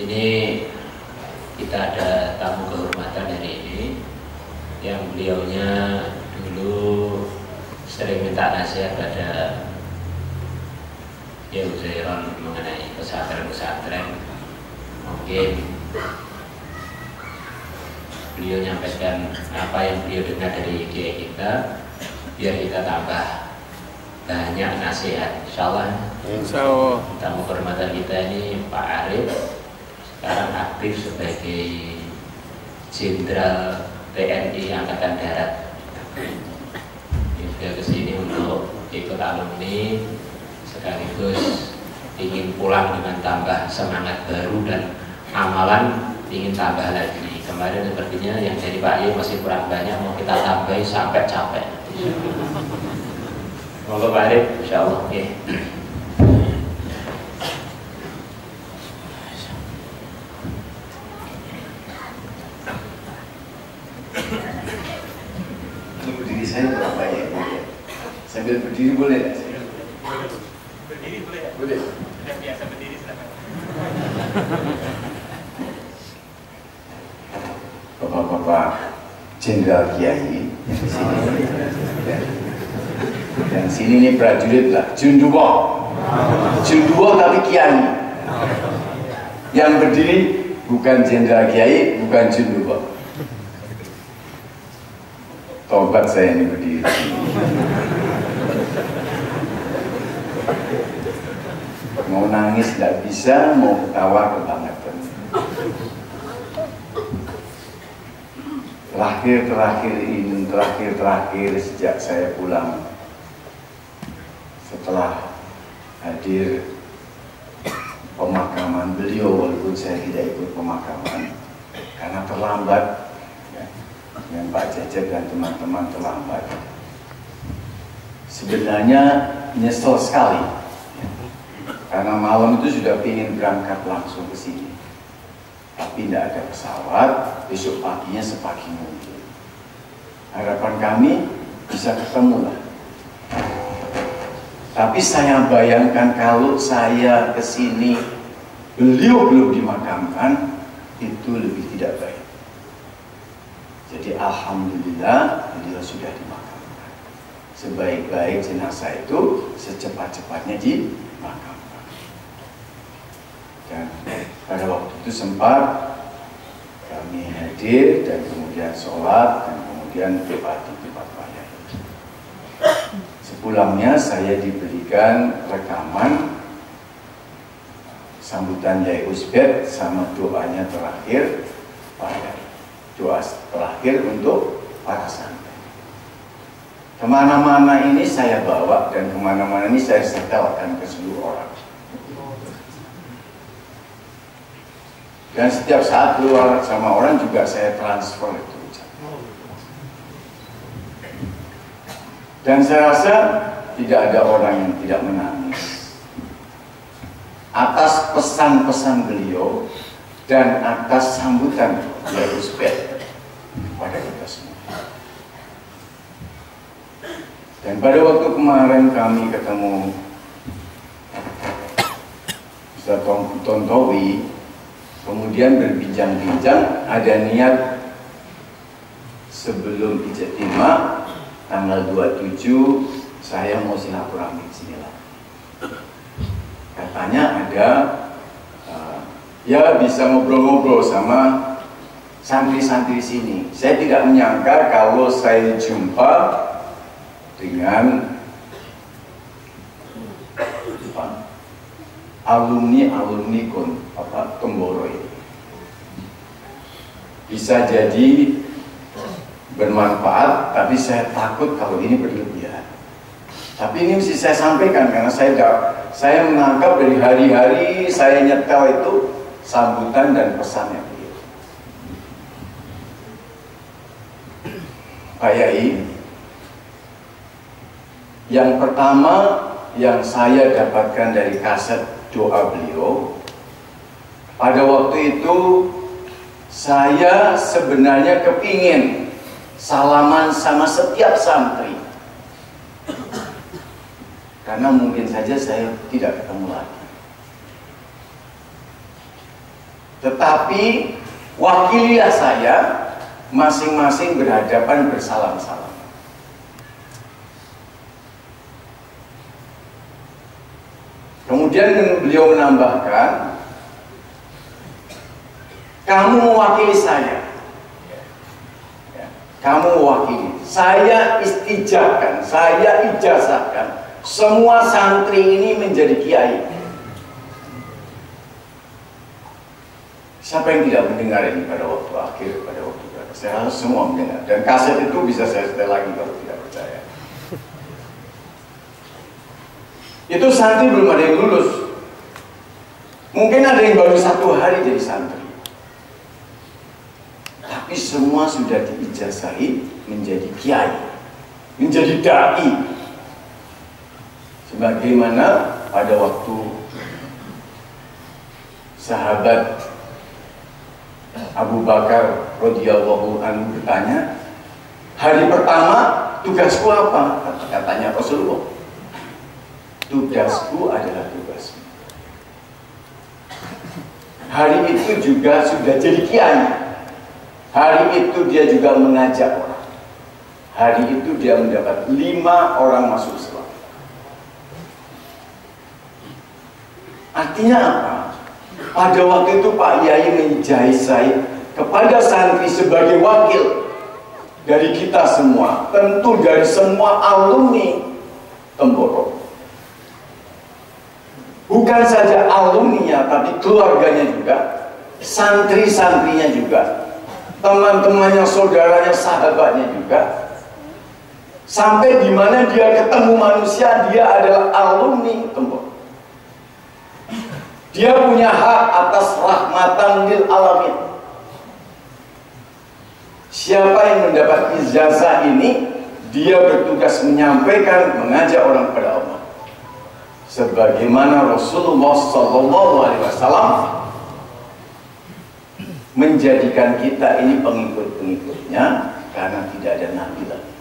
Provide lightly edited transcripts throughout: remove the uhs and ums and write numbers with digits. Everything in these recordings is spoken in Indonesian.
Ini kita ada tamu kehormatan hari ini yang beliaunya dulu sering minta nasihat pada ya Uzairon mengenai pesantren-pesantren. Mungkin beliau nyampaikan apa yang beliau dengar dari kiai kita, biar kita tambah banyak nasihat. Insyaallah. Tamu kehormatan kita ini Pak Arif, sekarang aktif sebagai Jenderal TNI Angkatan Darat. Dia kesini untuk ikut alumni, sekaligus ingin pulang dengan tambah semangat baru dan amalan ingin tambah lagi. Kemarin sepertinya yang dari Pak Ye masih kurang banyak, mau kita tambahin sampai capek. Monggo Pak Arif, insyaallah. Okay. Berdiri saya berapa ya? Sambil berdiri boleh? Berdiri boleh ya? Boleh. Sudah biasa berdiri silakan. Bapak-bapak Jenderal Kiai yang sini nih prajurit lah, Junduwo tapi Kiai. Yang berdiri bukan Jenderal Kiai, bukan Junduwo. Tobat saya ini berdiri. Mau nangis tidak bisa, mau ketawa kebangetan. Terakhir sejak saya pulang, setelah hadir pemakaman beliau, walaupun saya tidak ikut pemakaman karena terlambat ya, dengan Pak Cecep dan teman-teman terlambat. Sebenarnya nyesel sekali ya, karena malam itu sudah ingin berangkat langsung ke sini, tapi tidak ada pesawat. Besok paginya sepagi mungkin. Harapan kami bisa ketemu lah. Tapi saya bayangkan kalau saya ke sini beliau belum dimakamkan, itu lebih tidak baik. Jadi alhamdulillah beliau sudah dimakamkan. Sebaik-baik jenazah itu secepat-cepatnya dimakamkan. Dan pada waktu itu sempat kami hadir dan kemudian sholat dan kemudian doa di tempat raya. Sepulangnya saya diberikan rekaman sambutan Yai Uzbek sama doanya terakhir, doa terakhir untuk para santri. Kemana-mana ini saya bawa dan kemana-mana ini saya setelkan ke seluruh orang. Dan setiap saat keluar sama orang juga saya transfer itu. Dan saya rasa tidak ada orang yang tidak menangis atas pesan-pesan beliau dan atas sambutan Yai Uzbek kepada kita semua. Dan pada waktu kemarin kami ketemu Ustaz Tontowi, kemudian berbincang-bincang, ada niat sebelum Ijtima tanggal 27 saya mau silaturahmi ke sini lah. Katanya ada ya bisa ngobrol-ngobrol sama santri-santri sini. Saya tidak menyangka kalau saya jumpa dengan alumni Temboro ini. Bisa jadi bermanfaat, tapi saya takut kalau ini berlebihan. Tapi ini mesti saya sampaikan karena saya menangkap dari hari-hari saya nyetel itu sambutan dan pesannya beliau. Pak Yai, yang pertama yang saya dapatkan dari kaset doa beliau, pada waktu itu saya sebenarnya kepingin salaman sama setiap santri, karena mungkin saja saya tidak ketemu lagi. Tetapi wakililah saya, masing-masing berhadapan bersalam-salam. Kemudian beliau menambahkan, kamu mewakili saya. Kamu mewakili. Saya istijahkan, saya ijazahkan semua santri ini menjadi kiai. Siapa yang tidak mendengar ini pada waktu akhir, pada waktu berakhir? Saya harus semua mendengar. Dan kaset itu bisa saya setel lagi kalau tidak percaya. Itu santri belum ada yang lulus. Mungkin ada yang baru 1 hari jadi santri. Tapi semua sudah diijazahi menjadi kiai, menjadi dai. Sebagaimana pada waktu sahabat Abu Bakar radhiyallahu anhu bertanya, hari pertama tugasku apa? Katanya Rasulullah, tugasku adalah tugasmu. Hari itu juga sudah jadi kiai. Hari itu dia juga mengajak orang. Hari itu dia mendapat 5 orang masuk Islam. Artinya apa? Pada waktu itu Pak Yai menjahit saya kepada santri sebagai wakil dari kita semua, tentu dari semua alumni Temporo. Bukan saja alumninya, tapi keluarganya juga, santri-santrinya juga, teman-temannya, saudaranya, sahabatnya juga. Sampai di mana dia ketemu manusia, dia adalah alumni Temporo. Dia punya hak atas rahmatan lil alamin. Siapa yang mendapat ijazah ini, dia bertugas menyampaikan, mengajak orang kepada Allah. Sebagaimana Rasulullah SAW menjadikan kita ini pengikut-pengikutnya, karena tidak ada nabi lagi.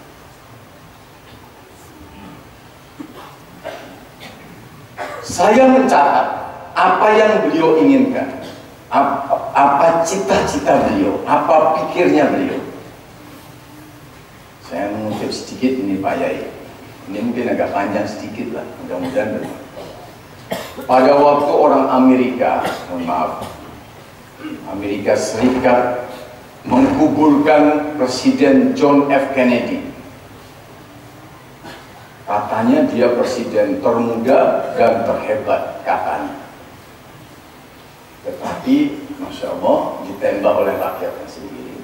Saya mencatat apa yang beliau inginkan, apa cita-cita beliau, apa pikirnya beliau. Saya mengutip sedikit ini Pak Yai. Ini mungkin agak panjang sedikit lah, mudah-mudahan bermanfaat. Pada waktu orang Amerika, mohon maaf, Amerika Serikat menguburkan Presiden John F. Kennedy. Katanya dia presiden termuda dan terhebat katanya. Tetapi Masya Allah ditembak oleh rakyatnya sendiri.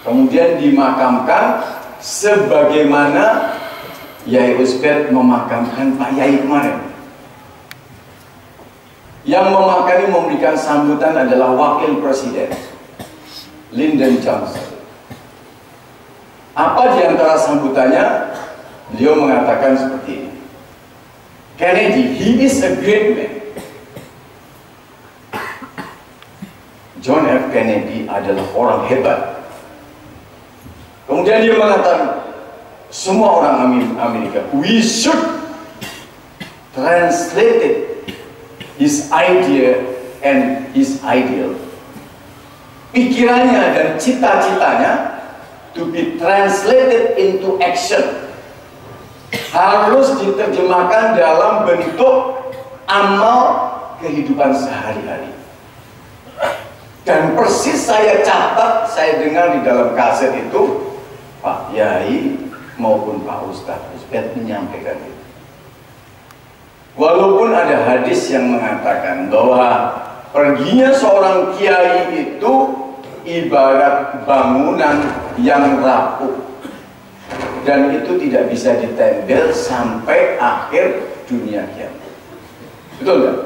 Kemudian dimakamkan sebagaimana Yai Uzbek memakamkan Pak Yai kemarin. Yang memakani memberikan sambutan adalah Wakil Presiden Lyndon Johnson. Apa di antara sambutannya? Beliau mengatakan seperti ini, Kennedy, he is a great man. John F. Kennedy adalah orang hebat. Kemudian dia mengatakan, semua orang Amerika, we should translate his idea and his ideal. Pikirannya dan cita-citanya to be translated into action. Harus diterjemahkan dalam bentuk amal kehidupan sehari-hari. Dan persis saya catat, saya dengar di dalam kaset itu, Pak Yai maupun Pak Ustadz Uzbek menyampaikan itu. Walaupun ada hadis yang mengatakan bahwa perginya seorang kiai itu ibarat bangunan yang rapuh, dan itu tidak bisa ditempel sampai akhir dunia kiamat. Betul nggak?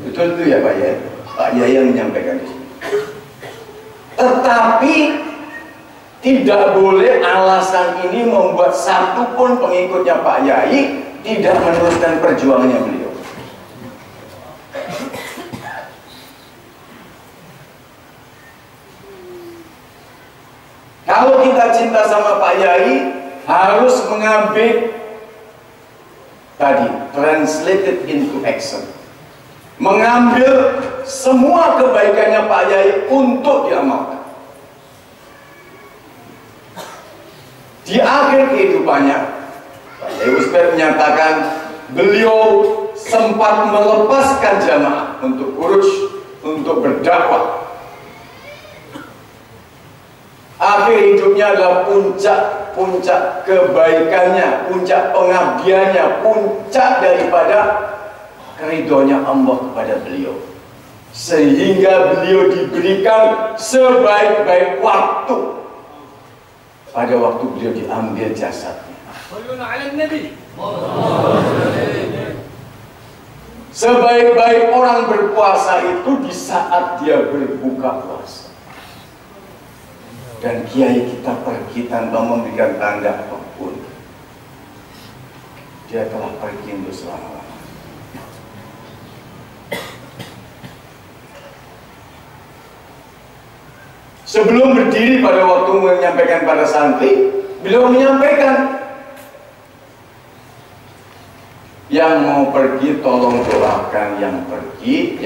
Betul itu ya Pak Yai? Pak Yai yang menyampaikan itu. Tetapi tidak boleh alasan ini membuat satupun pengikutnya Pak Yai tidak meneruskan perjuangannya beliau. Kalau kita cinta sama Pak Yai, harus mengambil tadi translated into action, mengambil semua kebaikannya Pak Yai untuk diamalkan. Di akhir kehidupannya, Pak Yai Usbert menyatakan beliau sempat melepaskan jamaah untuk urus, untuk berdakwah. Akhir hidupnya adalah puncak kebaikannya, puncak pengabdiannya, puncak daripada keridhoannya Allah kepada beliau, sehingga beliau diberikan sebaik-baik waktu pada waktu beliau diambil jasadnya. Sebaik-baik orang berpuasa itu di saat dia berbuka puasa. Dan kiai kita pergi tanpa memberikan tanda apapun. Dia telah pergi untuk selama-lamanya. Sebelum berdiri pada waktu menyampaikan pada santri, beliau menyampaikan, yang mau pergi tolong doakan yang pergi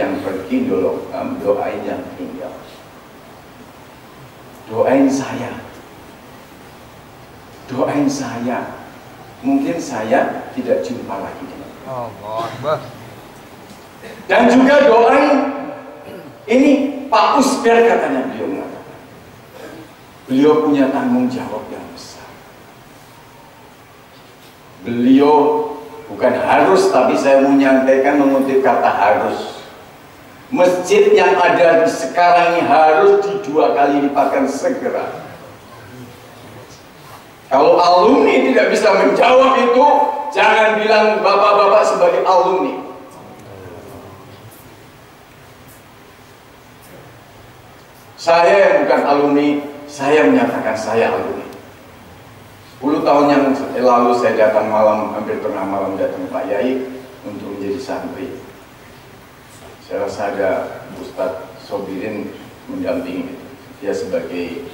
doain yang tinggal. Doain saya, mungkin saya tidak jumpa lagi dengan Allah. Dan juga doain ini Pak Usbert, katanya beliau mengatakan, beliau punya tanggung jawab yang besar. Beliau bukan harus, tapi saya menyampaikan mengutip kata harus. Masjid yang ada di sekarang ini harus di2 kali lipatkan segera. Kalau alumni tidak bisa menjawab itu, jangan bilang bapak-bapak sebagai alumni. Saya yang bukan alumni, saya menyatakan saya alumni. 10 tahun yang lalu saya datang malam, hampir tengah malam datang Pak Yai untuk menjadi santri. Saya rasa ada Ustadz Sobirin mendampingi, dia sebagai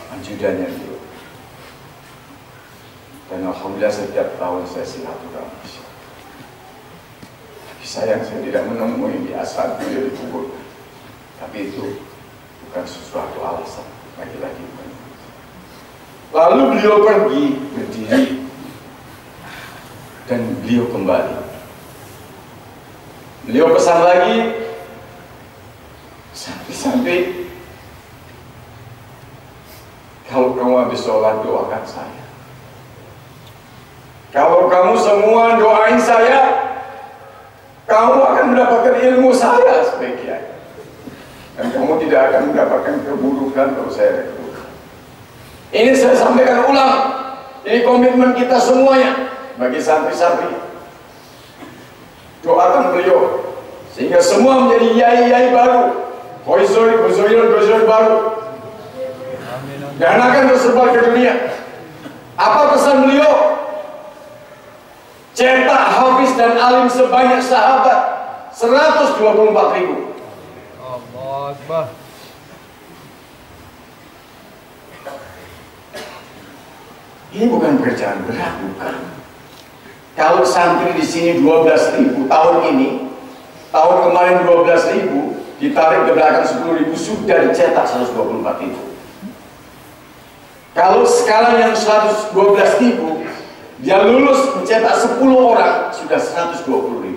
ajudannya dulu. Dan alhamdulillah setiap tahun saya silaturahmi. Tapi sayang saya tidak menemui di asal beliau dikubur. Tapi itu bukan sesuatu alasan lagi-lagi. Lalu beliau pergi berdiri dan beliau kembali. Beliau pesan lagi, sampai kalau kamu habis sholat doakan saya. Kalau kamu semua doain saya, kamu akan mendapatkan ilmu saya sebagai kiai. Dan kamu tidak akan mendapatkan keburukan kalau saya ada keburukan. Ini saya sampaikan ulang. Ini komitmen kita semuanya bagi santri-santri. Doakan beliau sehingga semua menjadi yai-yai baru, gozoir baru, dan akan tersebar ke dunia. Apa pesan beliau? Cetak hafiz dan alim sebanyak sahabat 124.000. Allah Akbar. Ini bukan pekerjaan berat, bukan. Kalau santri di sini 12.000 tahun ini, tahun kemarin 12.000, ditarik ke belakang 10.000, sudah dicetak 124.000. Kalau sekarang yang 112.000, dia lulus mencetak 10 orang, sudah 120.000.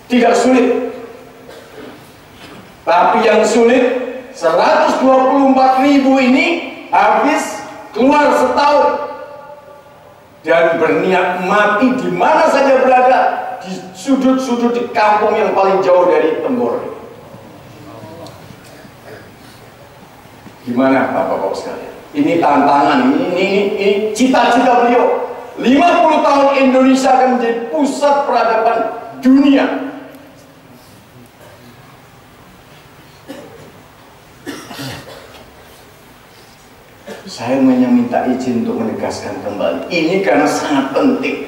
Tidak sulit. Tapi yang sulit, 124.000 ini habis keluar setahun. Dan berniat mati di mana saja berada, di sudut-sudut di kampung yang paling jauh dari Temboro. Gimana Bapak-Bapak sekalian? Ini tantangan, ini cita-cita beliau. 50 tahun Indonesia akan menjadi pusat peradaban dunia. Saya hanya minta izin untuk menegaskan kembali. Ini karena sangat penting.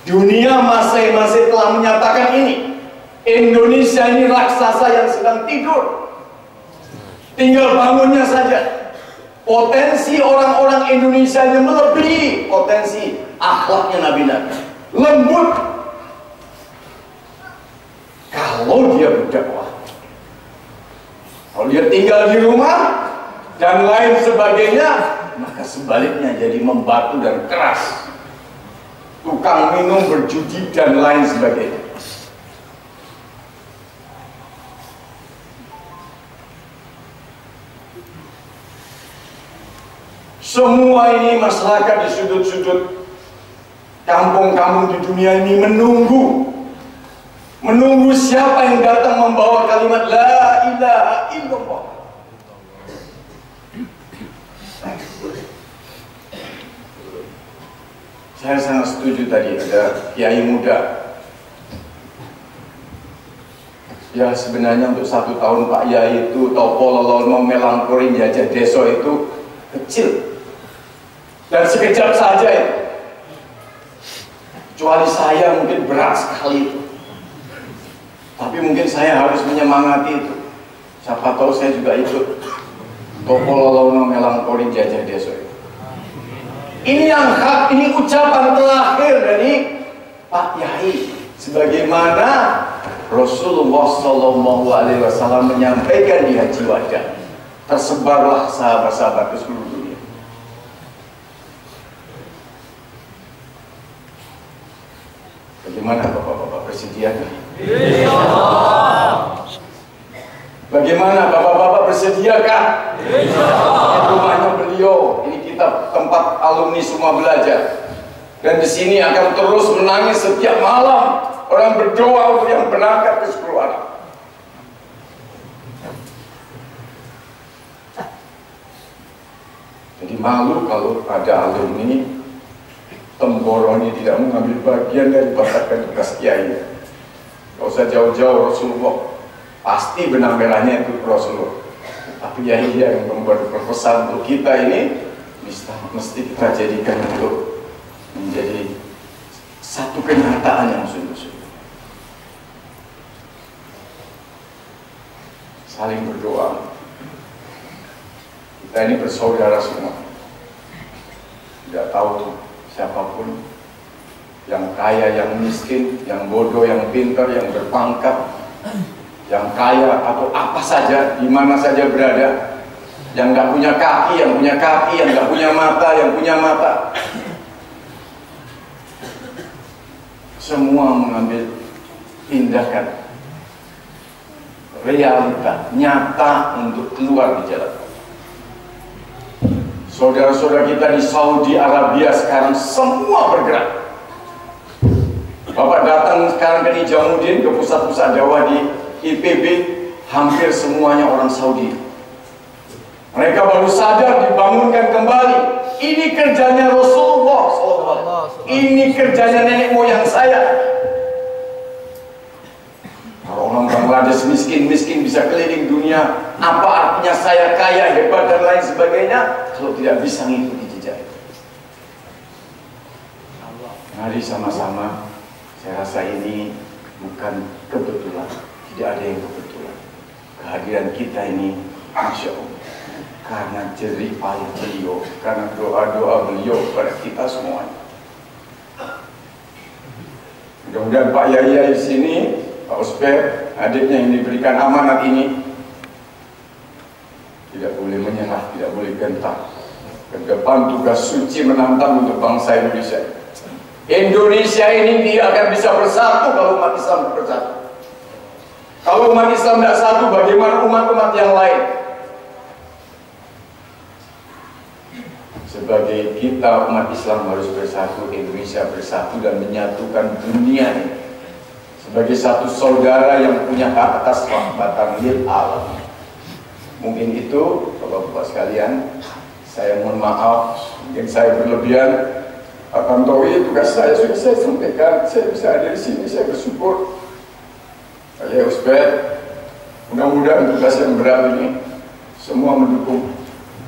Dunia masing-masing telah menyatakan ini. Indonesia ini raksasa yang sedang tidur. Tinggal bangunnya saja. Potensi orang-orang Indonesia ini melebihi potensi akhlaknya Nabi-Nabi. Lembut. kalau dia berdakwah. Kalau dia tinggal di rumah dan lain sebagainya, maka sebaliknya jadi membatu dan keras, tukang minum, berjudi dan lain sebagainya. Semua ini masyarakat di sudut-sudut kampung-kampung di dunia ini menunggu siapa yang datang membawa kalimat la ilaha illallah. Saya sangat setuju tadi ada kiai muda. Ya sebenarnya untuk 1 tahun Pak Yai itu topo lolono melangkoring jajah deso itu kecil dan sekejap saja itu. Kecuali saya mungkin berat sekali itu. Tapi mungkin saya harus menyemangati itu. Siapa tahu saya juga ikut topo lolono melangkoring jajah deso itu. Ini yang hak, ini ucapan terakhir dari Pak Yai. Sebagaimana Rasulullah SAW menyampaikan di Haji Wada, tersebarlah sahabat-sahabat ke seluruh dunia. Bagaimana Bapak-bapak bersedia? Bagaimana Bapak-bapak bersediakah? Rumahnya beliau, ini kita tempat alumni semua belajar. Dan di sini akan terus menangis setiap malam orang berdoa untuk yang berangkat ke 10 Arab. Jadi malu kalau ada alumni Temboroni tidak mengambil bagian dari batakan tugas kiai. Gak usah jauh-jauh, Rasulullah pasti benang merahnya itu Rasulullah. Tapi ya yang membuat berpesan untuk kita ini mesti kita jadikan untuk menjadi satu kenyataan yang sungguh-sungguh. Saling berdoa. Kita ini bersaudara semua. Tidak tahu siapapun, yang kaya, yang miskin, yang bodoh, yang pintar, yang berpangkat, yang kaya atau apa saja, di mana saja berada, yang nggak punya kaki, yang punya kaki, yang nggak punya mata, yang punya mata. Semua mengambil tindakan realita nyata untuk keluar di jalan. Saudara-saudara kita di Saudi Arabia sekarang semua bergerak. Bapak datang sekarang ke Nijamuddin, ke pusat-pusat dakwah di IPB, hampir semuanya orang Saudi. Mereka baru sadar, dibangunkan kembali. Ini kerjanya Rasulullah SAW. Ini kerjanya nenek moyang saya. Kalau orang Bangladesh miskin-miskin bisa keliling dunia, apa artinya saya kaya, hebat dan lain sebagainya kalau tidak bisa mengikuti jejak itu? Mari sama-sama. Saya rasa ini bukan kebetulan, tidak ada yang kebetulan. Kehadiran kita ini, Masya Allah, karena jerih payah beliau, karena doa-doa beliau kepada kita semuanya. Mudah-mudahan Pak Yai di sini, Pak Usper, adiknya yang diberikan amanat ini, tidak boleh menyerah, tidak boleh gentar. Ke depan tugas suci menantang untuk bangsa Indonesia. Indonesia ini tidak akan bisa bersatu kalau umat Islam bersatu. Kalau umat Islam tidak satu, bagaimana umat-umat yang lain? Sebagai kita umat Islam harus bersatu, Indonesia bersatu dan menyatukan dunia ini sebagai satu saudara yang punya hak atas rahmatan lil alam. Mungkin itu Bapak-bapak sekalian, saya mohon maaf mungkin saya berlebihan. Pak Tantowi, tugas saya sudah saya sampaikan, saya bisa ada di sini, saya bersyukur. Saya Usbed, mudah-mudahan tugas yang berat ini semua mendukung,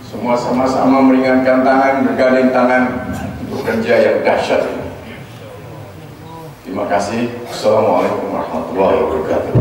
semua sama-sama meringankan tangan, bergandeng tangan untuk kerja yang dahsyat ini. Terima kasih. Assalamualaikum warahmatullahi wabarakatuh.